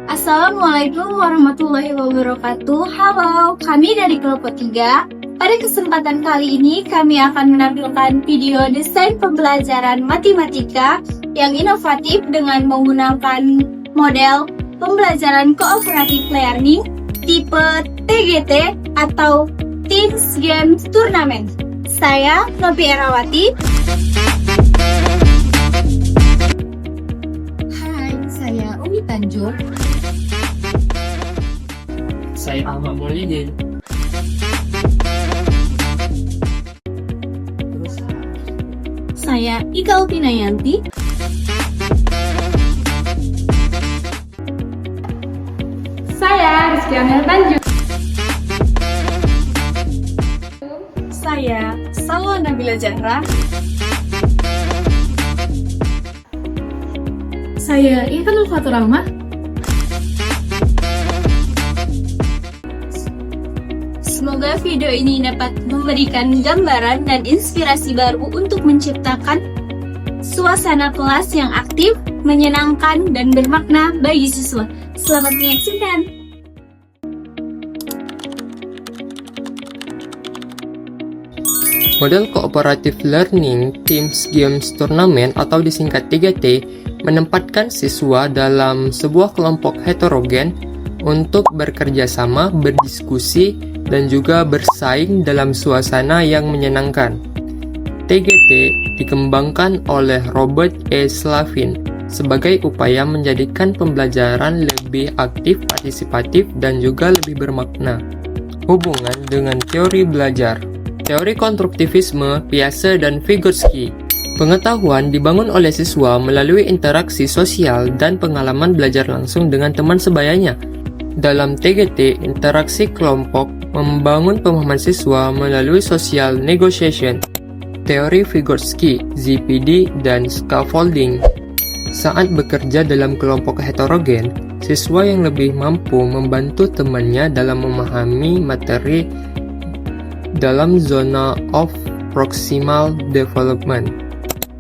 Assalamualaikum warahmatullahi wabarakatuh. Halo, kami dari kelompok 3. Pada kesempatan kali ini kami akan menampilkan video desain pembelajaran matematika yang inovatif dengan menggunakan model pembelajaran cooperative learning tipe TGT atau Teams Game Tournament. Saya Novi Erawati. Hai, saya Umi Tanjung. Saya Ahmad Maulidin. Saya Ika Upinayanti. Saya Rizky Amel Tanjung. Saya Salwa Nabila Zahra. Saya Intan Fatur Rahmah. Semoga video ini dapat memberikan gambaran dan inspirasi baru untuk menciptakan suasana kelas yang aktif, menyenangkan, dan bermakna bagi siswa. Selamat menyaksikan! Model Cooperative Learning Teams Games Tournament atau disingkat 3T menempatkan siswa dalam sebuah kelompok heterogen untuk bekerja sama, berdiskusi, dan juga bersaing dalam suasana yang menyenangkan. TGT dikembangkan oleh Robert E. Slavin sebagai upaya menjadikan pembelajaran lebih aktif, partisipatif, dan juga lebih bermakna. Hubungan dengan teori belajar. Teori konstruktivisme, Piaget, dan Vygotsky. Pengetahuan dibangun oleh siswa melalui interaksi sosial dan pengalaman belajar langsung dengan teman sebayanya. Dalam TGT, interaksi kelompok membangun pemahaman siswa melalui social negotiation. Teori Vygotsky, ZPD, dan scaffolding. Saat bekerja dalam kelompok heterogen, siswa yang lebih mampu membantu temannya dalam memahami materi dalam zona of proximal development.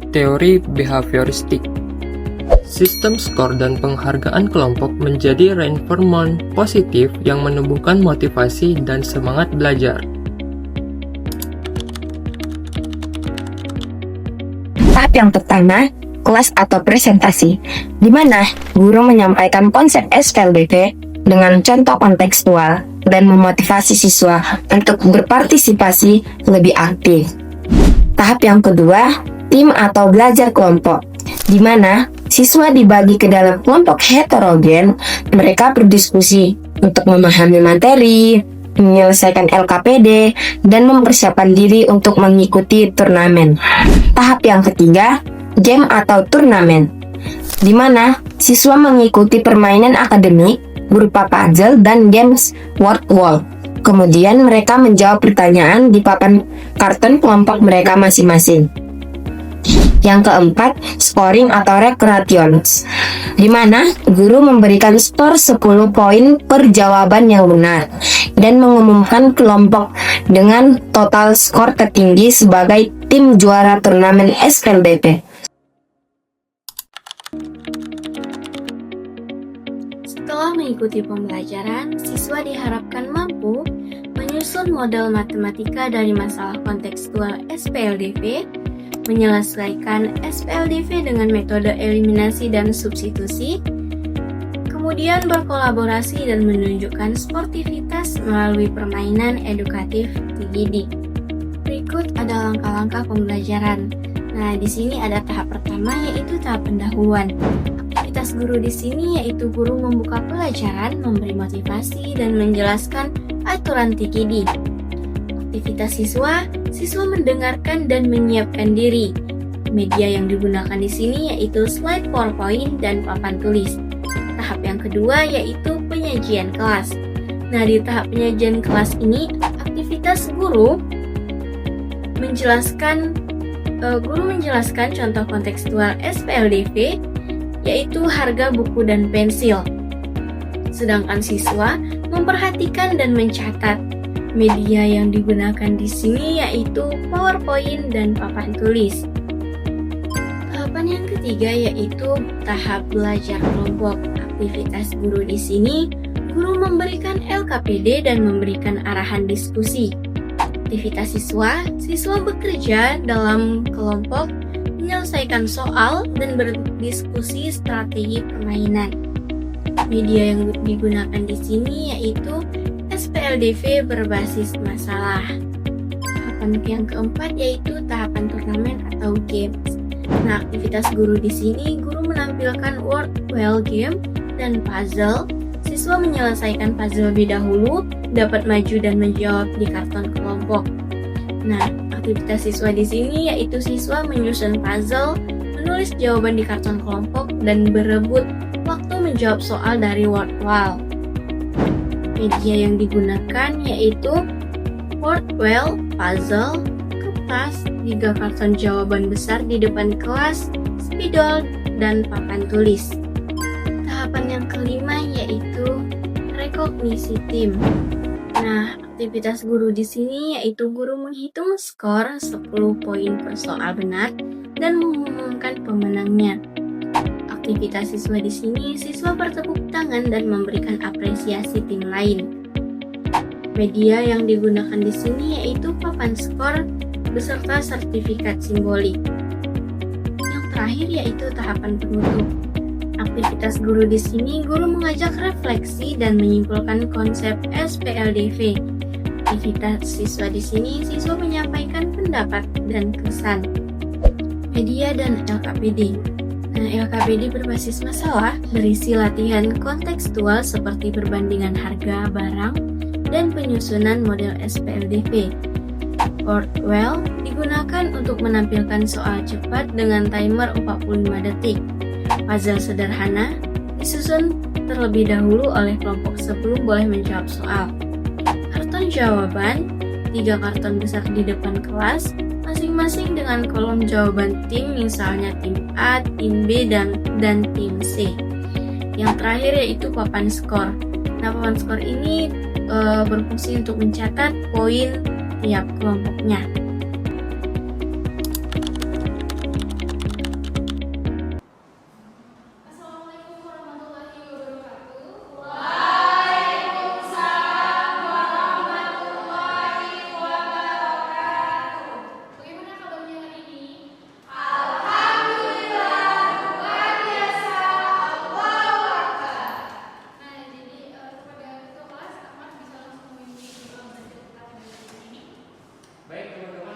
Teori behavioristik. Sistem skor dan penghargaan kelompok menjadi reinforcement positif yang menumbuhkan motivasi dan semangat belajar. Tahap yang pertama, kelas atau presentasi, di mana guru menyampaikan konsep SPLDV dengan contoh kontekstual dan memotivasi siswa untuk berpartisipasi lebih aktif. Tahap yang kedua, tim atau belajar kelompok, di mana siswa dibagi ke dalam kelompok heterogen. Mereka berdiskusi untuk memahami materi, menyelesaikan LKPD, dan mempersiapkan diri untuk mengikuti turnamen. Tahap yang ketiga, game atau turnamen, di mana siswa mengikuti permainan akademik berupa puzzle dan games word wall. Kemudian mereka menjawab pertanyaan di papan karton kelompok mereka masing-masing. Yang keempat, scoring atau recreations, di mana guru memberikan skor 10 poin per jawaban yang benar dan mengumumkan kelompok dengan total skor tertinggi sebagai tim juara turnamen SPLDV. Setelah mengikuti pembelajaran, siswa diharapkan mampu menyusun model matematika dari masalah kontekstual SPLDV, menyelesaikan SPLDV dengan metode eliminasi dan substitusi, kemudian berkolaborasi dan menunjukkan sportivitas melalui permainan edukatif TGD. Berikut ada langkah-langkah pembelajaran. Nah, di sini ada tahap pertama yaitu tahap pendahuluan. Aktivitas guru di sini yaitu guru membuka pelajaran, memberi motivasi, dan menjelaskan aturan TGD. Aktivitas siswa mendengarkan dan menyiapkan diri. Media yang digunakan di sini yaitu slide PowerPoint dan papan tulis. Tahap yang kedua yaitu penyajian kelas. Nah, di tahap penyajian kelas ini, aktivitas guru menjelaskan contoh kontekstual SPLDV, yaitu harga buku dan pensil. Sedangkan siswa memperhatikan dan mencatat. Media yang digunakan di sini yaitu PowerPoint dan papan tulis. Tahapan yang ketiga yaitu tahap belajar kelompok. aktivitas guru di sini, guru memberikan LKPD dan memberikan arahan diskusi. Aktivitas siswa, siswa bekerja dalam kelompok, menyelesaikan soal, dan berdiskusi strategi permainan. Media yang digunakan di sini yaitu SPLDV berbasis masalah. Tahapan yang keempat yaitu tahapan turnamen atau games. Nah, aktivitas guru di sini, guru menampilkan word well game dan puzzle. Siswa menyelesaikan puzzle lebih dahulu, dapat maju dan menjawab di karton kelompok. Nah, aktivitas siswa di sini yaitu siswa menyusun puzzle, menulis jawaban di karton kelompok, dan berebut waktu menjawab soal dari word well. Media yang digunakan yaitu word well, puzzle, kertas, 3 karton jawaban besar di depan kelas, spidol, dan papan tulis. Tahapan yang kelima yaitu rekognisi tim. Nah, aktivitas guru di sini yaitu guru menghitung skor 10 poin per soal benar dan mengumumkan pemenangnya. Aktivitas siswa di sini, siswa bertepuk tangan dan memberikan apresiasi tim lain. Media yang digunakan di sini yaitu papan skor beserta sertifikat simbolik. Yang terakhir yaitu tahapan penutup. Aktivitas guru di sini, guru mengajak refleksi dan menyimpulkan konsep SPLDV. Aktivitas siswa di sini, siswa menyampaikan pendapat dan kesan. Media dan LKPD. Nah, LKPD berbasis masalah, berisi latihan kontekstual seperti perbandingan harga barang dan penyusunan model SPLDV. Word well digunakan untuk menampilkan soal cepat dengan timer 45 detik. Puzzle sederhana disusun terlebih dahulu oleh kelompok sebelum boleh menjawab soal. Karton jawaban, 3 karton besar di depan kelas, masing-masing dengan kolom jawaban tim, misalnya tim A, tim B, dan tim C. Yang terakhir yaitu papan skor. Nah, papan skor ini berfungsi untuk mencatat poin tiap kelompoknya. Baik teman-teman.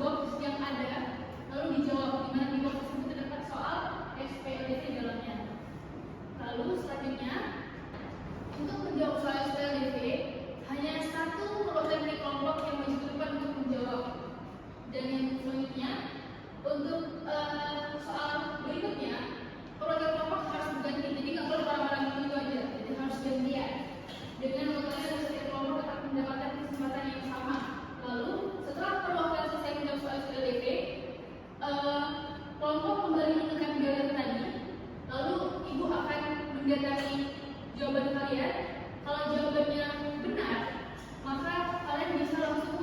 box yang ada, lalu dijawab, di mana di box tersebut terdapat soal SPLDV di dalamnya. Lalu selanjutnya, untuk menjawab soal SPLDV, hanya satu perwakilan kelompok yang maju ke depan untuk menjawab. Dan yang selanjutnya, untuk soal berikutnya, perwakilan kelompok harus berganti. Jadi nggak boleh barang-barang itu aja, jadi harus gantian. Dengan perwakilan setiap kelompok akan mendapatkan kesempatan yang sama. Lalu setelah perwakilan selesai menjawab soal SPLDV, kelompok kembali menekan garis tadi. Lalu ibu akan mendatangi jawaban kalian. Kalau jawabannya benar, maka kalian bisa langsung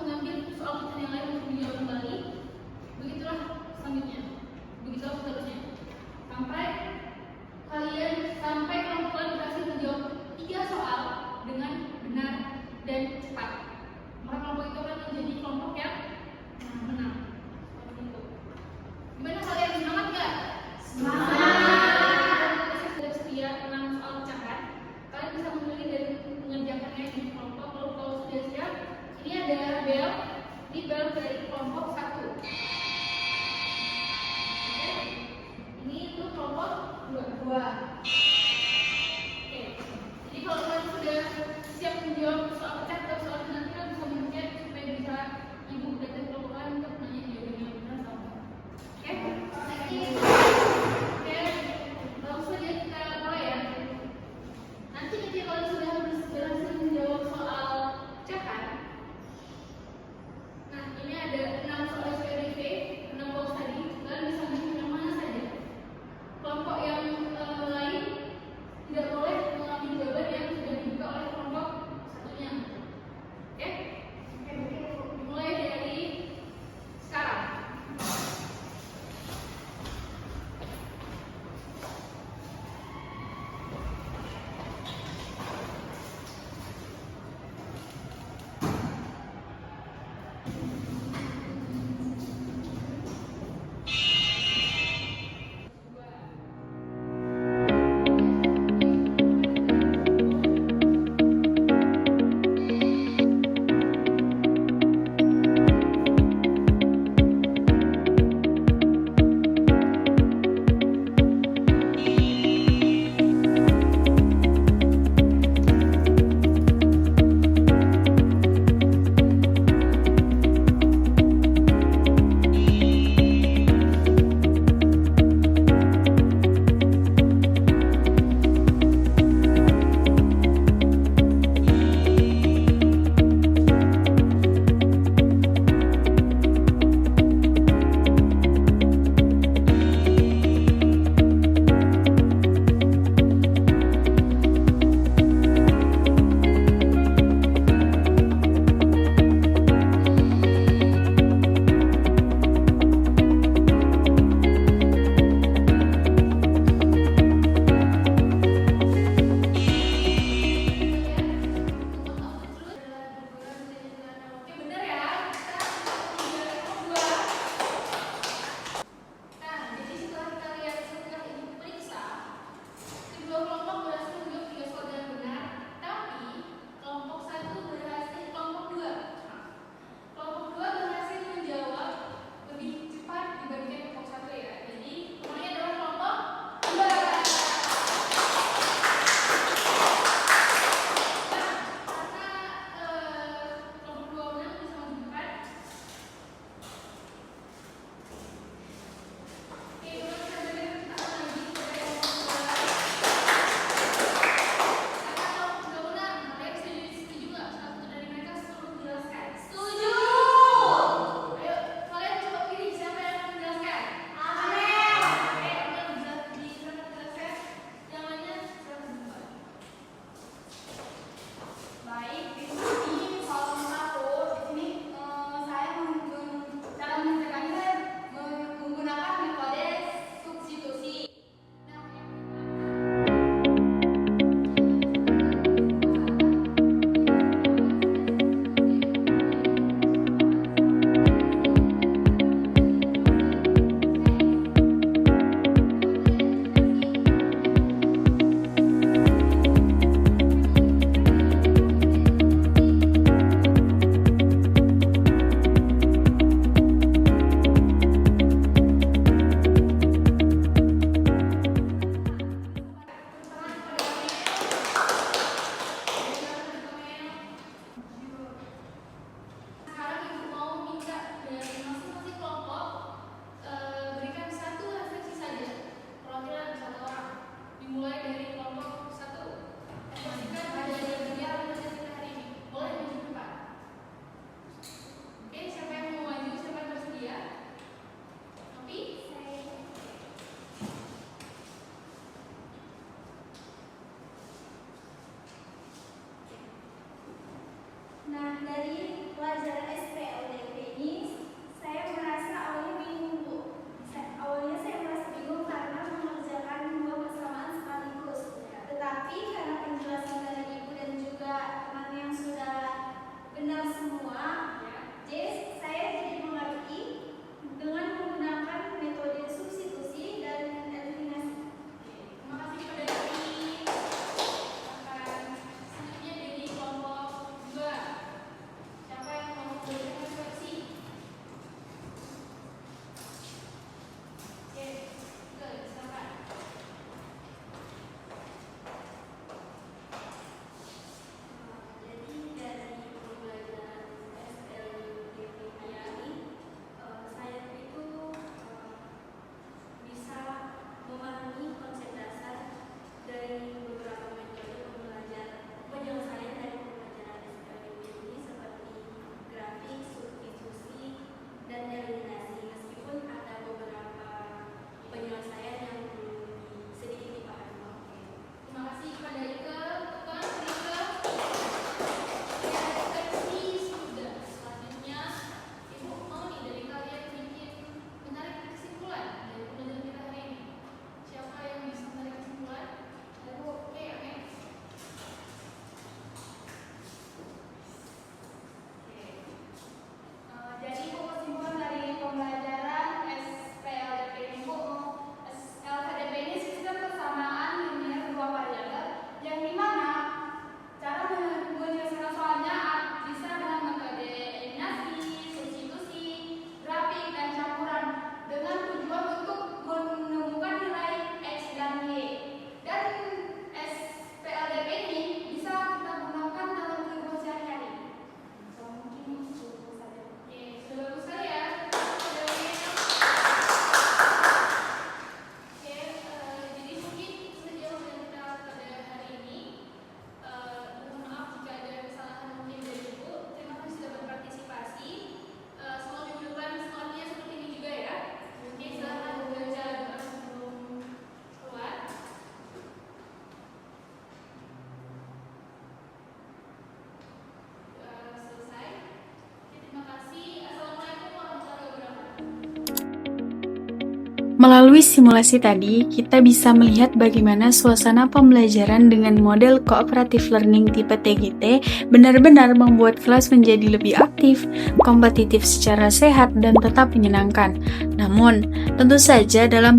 Melalui simulasi tadi, kita bisa melihat bagaimana suasana pembelajaran dengan model cooperative learning tipe TGT benar-benar membuat kelas menjadi lebih aktif, kompetitif secara sehat, dan tetap menyenangkan. Namun, tentu saja dalam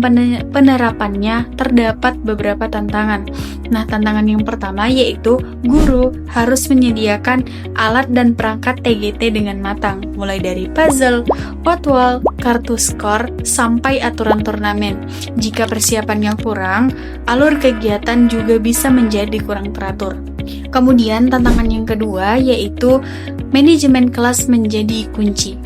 penerapannya terdapat beberapa tantangan. Nah, tantangan yang pertama yaitu guru harus menyediakan alat dan perangkat TGT dengan matang, mulai dari puzzle, potwal, kartu skor, sampai aturan turnamen. Jika persiapannya kurang, alur kegiatan juga bisa menjadi kurang teratur. Kemudian tantangan yang kedua yaitu manajemen kelas menjadi kunci.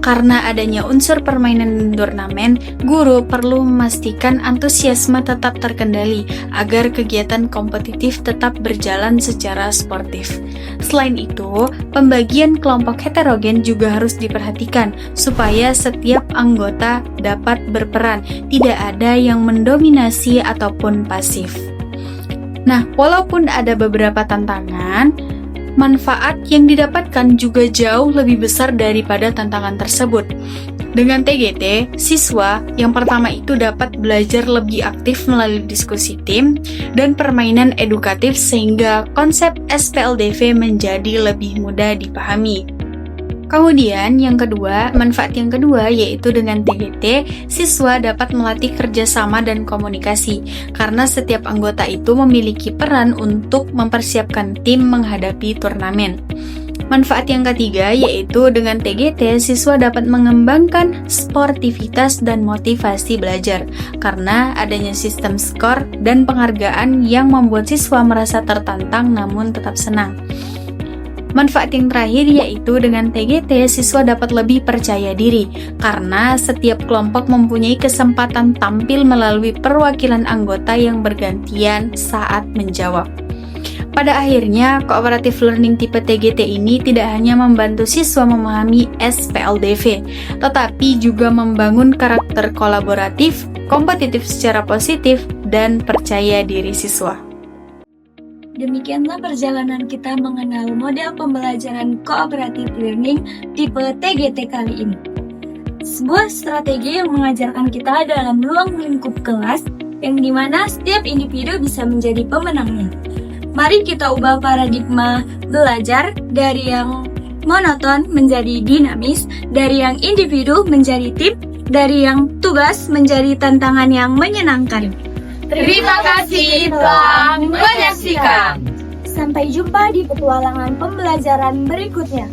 Karena adanya unsur permainan dan turnamen, guru perlu memastikan antusiasme tetap terkendali agar kegiatan kompetitif tetap berjalan secara sportif. Selain itu, pembagian kelompok heterogen juga harus diperhatikan supaya setiap anggota dapat berperan, tidak ada yang mendominasi ataupun pasif. Nah, walaupun ada beberapa tantangan, manfaat yang didapatkan juga jauh lebih besar daripada tantangan tersebut. Dengan TGT, siswa yang pertama itu dapat belajar lebih aktif melalui diskusi tim dan permainan edukatif sehingga konsep SPLDV menjadi lebih mudah dipahami. Kemudian manfaat yang kedua yaitu dengan TGT, siswa dapat melatih kerjasama dan komunikasi karena setiap anggota itu memiliki peran untuk mempersiapkan tim menghadapi turnamen. Manfaat yang ketiga yaitu dengan TGT, siswa dapat mengembangkan sportivitas dan motivasi belajar karena adanya sistem skor dan penghargaan yang membuat siswa merasa tertantang namun tetap senang. Manfaat yang terakhir yaitu dengan TGT, siswa dapat lebih percaya diri karena setiap kelompok mempunyai kesempatan tampil melalui perwakilan anggota yang bergantian saat menjawab. Pada akhirnya, cooperative learning tipe TGT ini tidak hanya membantu siswa memahami SPLDV, tetapi juga membangun karakter kolaboratif, kompetitif secara positif, dan percaya diri siswa. Demikianlah perjalanan kita mengenal model pembelajaran cooperative learning tipe TGT kali ini. Sebuah strategi yang mengajarkan kita dalam ruang lingkup kelas yang dimana setiap individu bisa menjadi pemenangnya. Mari kita ubah paradigma belajar dari yang monoton menjadi dinamis, dari yang individu menjadi tim, dari yang tugas menjadi tantangan yang menyenangkan. Terima kasih telah menyaksikan. Sampai jumpa di petualangan pembelajaran berikutnya.